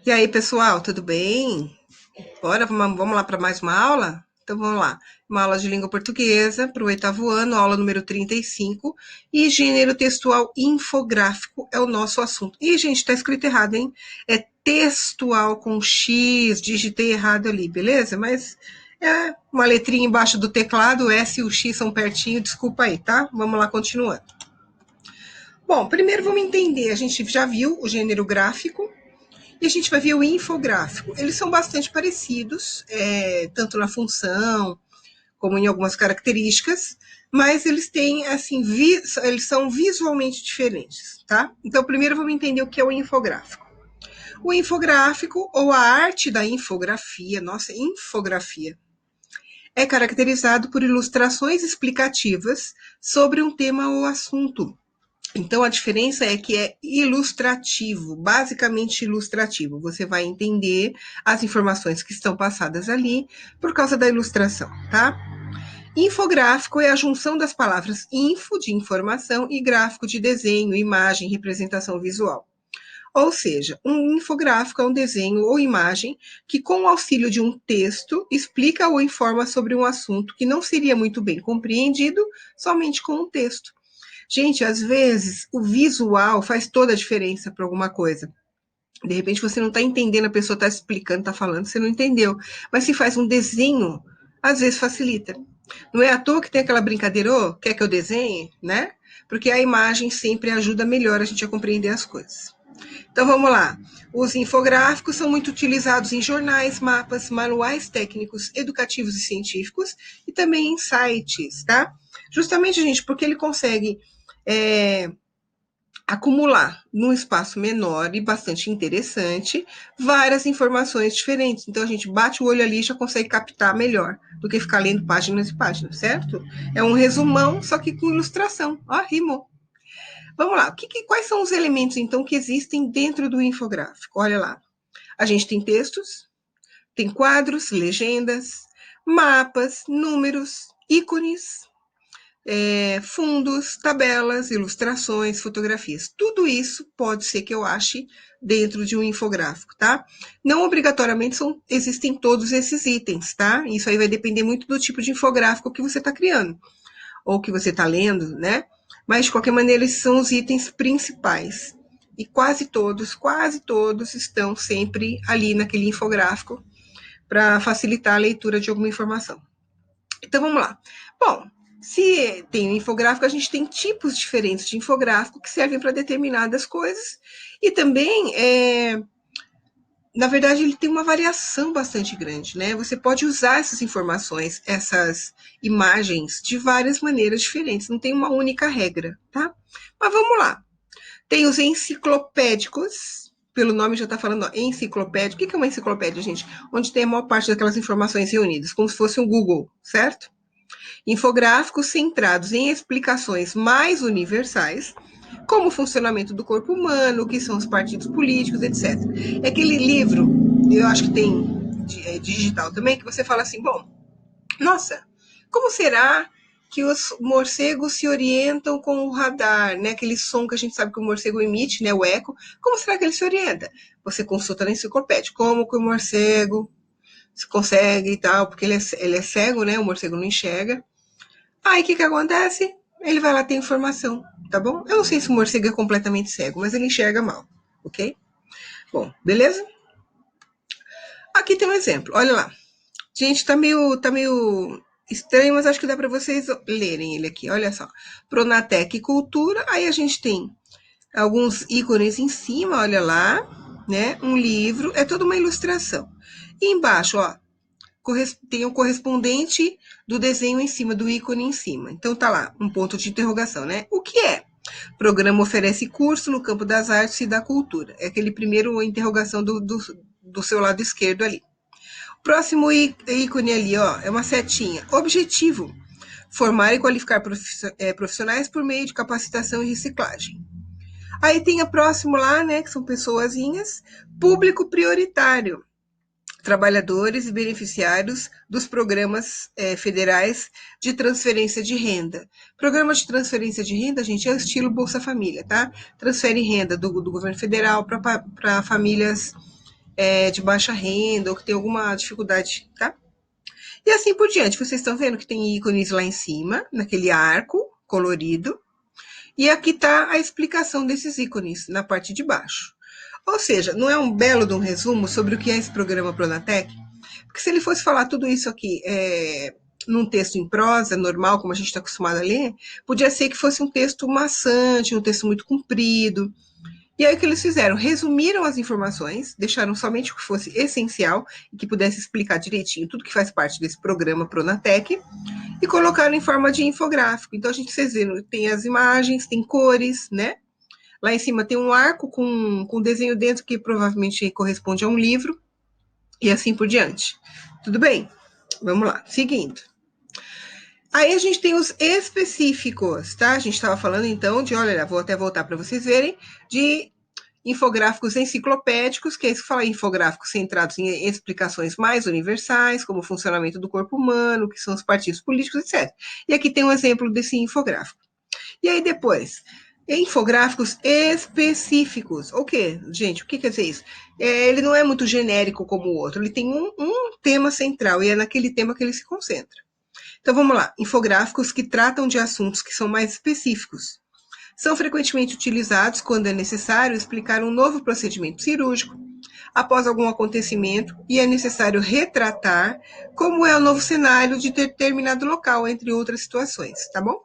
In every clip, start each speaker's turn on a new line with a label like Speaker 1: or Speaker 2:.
Speaker 1: E aí, pessoal, tudo bem? Bora, vamos lá para mais uma aula? Então vamos lá. Uma aula de língua portuguesa para o oitavo ano, aula número 35. E gênero textual infográfico é o nosso assunto. Ih, gente, tá escrito errado, hein? É textual com X, digitei errado ali, beleza? Mas é uma letrinha embaixo do teclado, o S e o X são pertinho, desculpa aí, tá? Vamos lá, continuando. Bom, primeiro vamos entender, a gente já viu o gênero gráfico, e a gente vai ver o infográfico. Eles são bastante parecidos, tanto na função como em algumas características, mas eles têm, assim, eles são visualmente diferentes, tá? Então, primeiro vamos entender o que é o infográfico. O infográfico, ou a arte da infografia, nossa, infografia, é caracterizado por ilustrações explicativas sobre um tema ou assunto. Então, a diferença é que é ilustrativo, basicamente ilustrativo. Você vai entender as informações que estão passadas ali por causa da ilustração, tá? Infográfico é a junção das palavras info, de informação, e gráfico, de desenho, imagem, representação visual. Ou seja, um infográfico é um desenho ou imagem que, com o auxílio de um texto, explica ou informa sobre um assunto que não seria muito bem compreendido somente com um texto. Gente, às vezes o visual faz toda a diferença para alguma coisa. De repente você não está entendendo, a pessoa está explicando, está falando, você não entendeu. Mas se faz um desenho, às vezes facilita. Não é à toa que tem aquela brincadeira, oh, quer que eu desenhe? Né? Porque a imagem sempre ajuda melhor a gente a compreender as coisas. Então vamos lá. Os infográficos são muito utilizados em jornais, mapas, manuais técnicos, educativos e científicos, e também em sites, tá? Justamente, gente, porque ele consegue acumular num espaço menor e bastante interessante várias informações diferentes. Então a gente bate o olho ali e já consegue captar melhor do que ficar lendo páginas e páginas, certo? É um resumão, só que com ilustração. Ó, rimou. Vamos lá. Quais são os elementos, então, que existem dentro do infográfico? Olha lá. A gente tem textos, tem quadros, legendas, mapas, números, ícones, fundos, tabelas, ilustrações, fotografias. Tudo isso pode ser que eu ache dentro de um infográfico, tá? Não obrigatoriamente existem todos esses itens, tá? Isso aí vai depender muito do tipo de infográfico que você está criando, ou que você está lendo, né? Mas, de qualquer maneira, esses são os itens principais. E quase todos estão sempre ali naquele infográfico para facilitar a leitura de alguma informação. Então, vamos lá. Bom, se tem um infográfico, a gente tem tipos diferentes de infográfico que servem para determinadas coisas. E também, na verdade, ele tem uma variação bastante grande, né? Você pode usar essas informações, essas imagens, de várias maneiras diferentes. Não tem uma única regra, tá? Mas vamos lá. Tem os enciclopédicos, pelo nome já está falando, ó, enciclopédia. O que é uma enciclopédia, gente? Onde tem a maior parte daquelas informações reunidas, como se fosse um Google, certo? Infográficos centrados em explicações mais universais, como o funcionamento do corpo humano, o que são os partidos políticos, etc. É aquele livro, eu acho que tem digital também, que você fala assim, bom, nossa, como será que os morcegos se orientam com o radar, né? Aquele som que a gente sabe que o morcego emite, né? O eco. Como será que ele se orienta? Você consulta na enciclopédia. Como que o morcego se consegue e tal, porque ele é cego, né? O morcego não enxerga. Aí o que acontece? Ele vai lá ter informação, tá bom? Eu não sei se o morcego é completamente cego, mas ele enxerga mal, ok? Bom, beleza? Aqui tem um exemplo, olha lá. Gente, tá meio estranho, mas acho que dá para vocês lerem ele aqui. Olha só. Pronatec Cultura, aí a gente tem alguns ícones em cima, olha lá, né? Um livro, é toda uma ilustração. E embaixo, ó, tem o correspondente do desenho em cima, do ícone em cima. Então tá lá, um ponto de interrogação, né? O que é? O programa oferece curso no campo das artes e da cultura. É aquele primeiro interrogação do seu lado esquerdo ali. Próximo ícone ali, ó, é uma setinha. Objetivo: formar e qualificar profissionais por meio de capacitação e reciclagem. Aí tem a próximo lá, né, que são pessoazinhas. Público prioritário: trabalhadores e beneficiários dos programas federais de transferência de renda. Programa de transferência de renda, gente, é o estilo Bolsa Família, tá? Transfere renda do governo federal para famílias de baixa renda ou que tem alguma dificuldade, tá? E assim por diante. Vocês estão vendo que tem ícones lá em cima, naquele arco colorido. E aqui está a explicação desses ícones na parte de baixo. Ou seja, não é um belo de um resumo sobre o que é esse programa Pronatec? Porque se ele fosse falar tudo isso aqui num texto em prosa, normal, como a gente está acostumado a ler, podia ser que fosse um texto maçante, um texto muito comprido. E aí o que eles fizeram? Resumiram as informações, deixaram somente o que fosse essencial e que pudesse explicar direitinho tudo que faz parte desse programa Pronatec e colocaram em forma de infográfico. Então a gente, vocês viram, tem as imagens, tem cores, né? Lá em cima tem um arco com desenho dentro que provavelmente corresponde a um livro e assim por diante. Tudo bem? Vamos lá, seguindo. Aí a gente tem os específicos, tá? A gente estava falando então de, olha, vou até voltar para vocês verem, de infográficos enciclopédicos, que é isso que fala, infográficos centrados em explicações mais universais, como o funcionamento do corpo humano, que são os partidos políticos, etc. E aqui tem um exemplo desse infográfico. E aí depois, infográficos específicos. O quê? Gente, o que quer dizer isso? Ele não é muito genérico como o outro, ele tem um tema central e é naquele tema que ele se concentra. Então vamos lá, infográficos que tratam de assuntos que são mais específicos. São frequentemente utilizados quando é necessário explicar um novo procedimento cirúrgico após algum acontecimento e é necessário retratar como é o novo cenário de determinado local, entre outras situações, tá bom?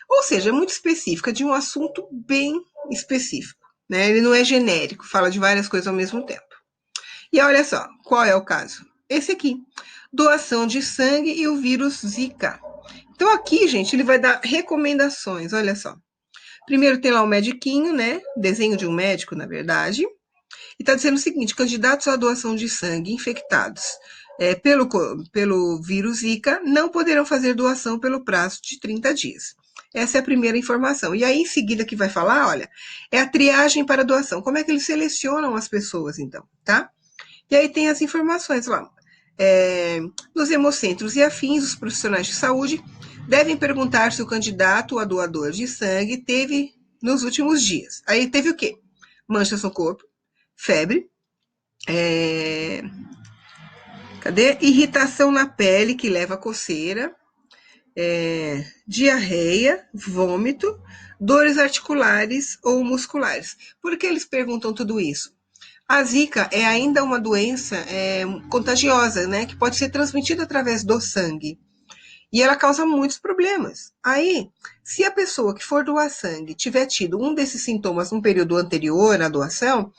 Speaker 1: Ou seja, é muito específica de um assunto bem específico, né? Ele não é genérico, fala de várias coisas ao mesmo tempo. E olha só, qual é o caso? Esse aqui, doação de sangue e o vírus Zika. Então aqui, gente, ele vai dar recomendações, olha só. Primeiro tem lá o mediquinho, né? Desenho de um médico, na verdade. E está dizendo o seguinte: candidatos à doação de sangue infectados pelo vírus Zika não poderão fazer doação pelo prazo de 30 dias. Essa é a primeira informação. E aí, em seguida, que vai falar, olha, é a triagem para doação. Como é que eles selecionam as pessoas, então, tá? E aí tem as informações lá. Nos hemocentros e afins, os profissionais de saúde devem perguntar se o candidato a doador de sangue teve nos últimos dias. Aí teve o quê? Manchas no corpo, febre, cadê? Irritação na pele, que leva a coceira, diarreia, vômito, dores articulares ou musculares. Por que eles perguntam tudo isso? A Zika é ainda uma doença contagiosa, né? Que pode ser transmitida através do sangue. E ela causa muitos problemas. Aí, se a pessoa que for doar sangue tiver tido um desses sintomas no período anterior à doação,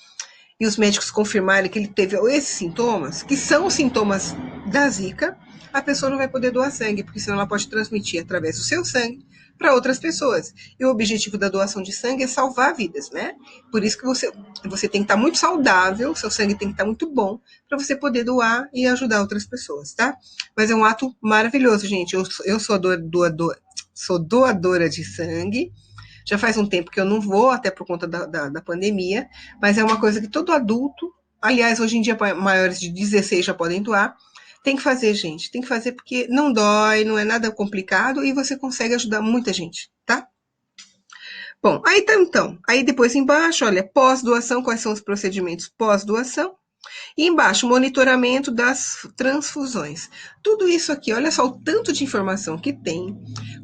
Speaker 1: e os médicos confirmarem que ele teve esses sintomas, que são os sintomas da Zika, a pessoa não vai poder doar sangue, porque senão ela pode transmitir através do seu sangue para outras pessoas. E o objetivo da doação de sangue é salvar vidas, né? Por isso que você tem que estar muito saudável, seu sangue tem que estar muito bom, para você poder doar e ajudar outras pessoas, tá? Mas é um ato maravilhoso, gente. Eu sou doadora de sangue. Já faz um tempo que eu não vou, até por conta da pandemia, mas é uma coisa que todo adulto, aliás, hoje em dia maiores de 16 já podem doar, tem que fazer, gente. Tem que fazer porque não dói, não é nada complicado e você consegue ajudar muita gente, tá? Bom, aí tá então. Aí depois embaixo, olha, pós-doação, quais são os procedimentos pós-doação? E embaixo, monitoramento das transfusões. Tudo isso aqui, olha só o tanto de informação que tem,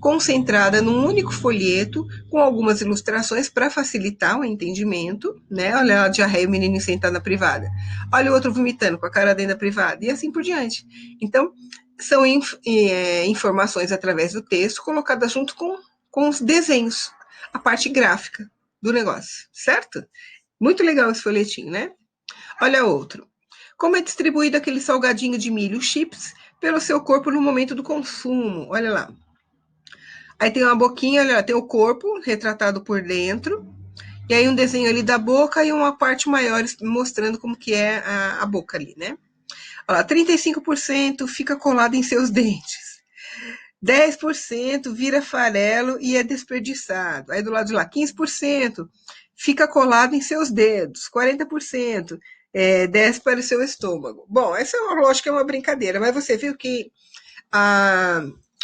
Speaker 1: concentrada num único folheto, com algumas ilustrações para facilitar o entendimento, né? Olha a diarreia, o menino sentado na privada. Olha o outro vomitando com a cara dentro da privada, e assim por diante. Então, são informações através do texto, colocadas junto com os desenhos, a parte gráfica do negócio, certo? Muito legal esse folhetinho, né? Olha outro. Como é distribuído aquele salgadinho de milho chips pelo seu corpo no momento do consumo? Olha lá. Aí tem uma boquinha, olha lá, tem o corpo retratado por dentro. E aí um desenho ali da boca e uma parte maior mostrando como que é a boca ali, né? Olha lá, 35% fica colado em seus dentes. 10% vira farelo e é desperdiçado. Aí do lado de lá, 15% fica colado em seus dedos. 40% desce para o seu estômago. Bom, essa é uma lógica, é uma brincadeira, mas você viu que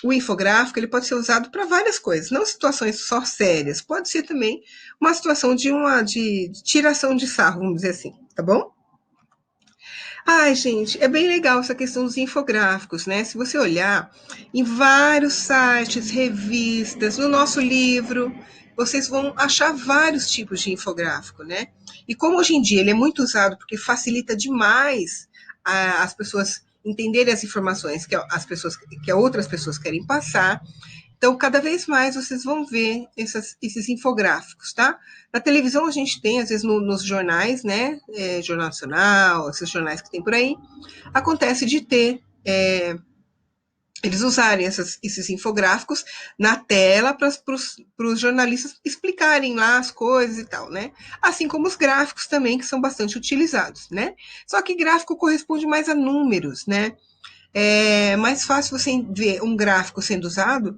Speaker 1: o infográfico ele pode ser usado para várias coisas, não situações só sérias, pode ser também uma situação de tiração de sarro, vamos dizer assim, tá bom? Ai, gente, é bem legal essa questão dos infográficos, né? Se você olhar em vários sites, revistas, no nosso livro, vocês vão achar vários tipos de infográfico, né? E como hoje em dia ele é muito usado porque facilita demais as pessoas entenderem as informações que as pessoas que outras pessoas querem passar, então, cada vez mais vocês vão ver esses infográficos, tá? Na televisão a gente tem, às vezes, nos jornais, né? Jornal Nacional, esses jornais que tem por aí, acontece de ter eles usarem esses infográficos na tela para os jornalistas explicarem lá as coisas e tal, né? Assim como os gráficos também, que são bastante utilizados, né? Só que gráfico corresponde mais a números, né? É mais fácil você ver um gráfico sendo usado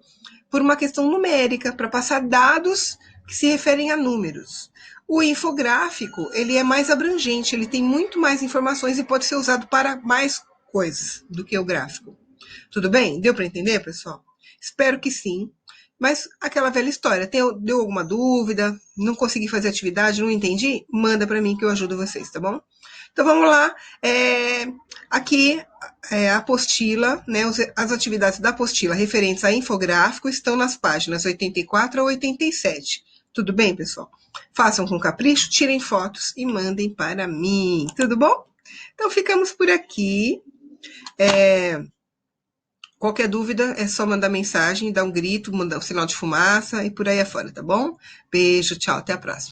Speaker 1: por uma questão numérica, para passar dados que se referem a números. O infográfico, ele é mais abrangente, ele tem muito mais informações e pode ser usado para mais coisas do que o gráfico. Tudo bem? Deu para entender, pessoal? Espero que sim. Mas aquela velha história, deu alguma dúvida? Não consegui fazer atividade, não entendi? Manda para mim que eu ajudo vocês, tá bom? Então vamos lá. Aqui a apostila, né, as atividades da apostila referentes a infográfico estão nas páginas 84 a 87. Tudo bem, pessoal? Façam com capricho, tirem fotos e mandem para mim. Tudo bom? Então ficamos por aqui. Qualquer dúvida é só mandar mensagem, dar um grito, mandar um sinal de fumaça e por aí afora, tá bom? Beijo, tchau, até a próxima.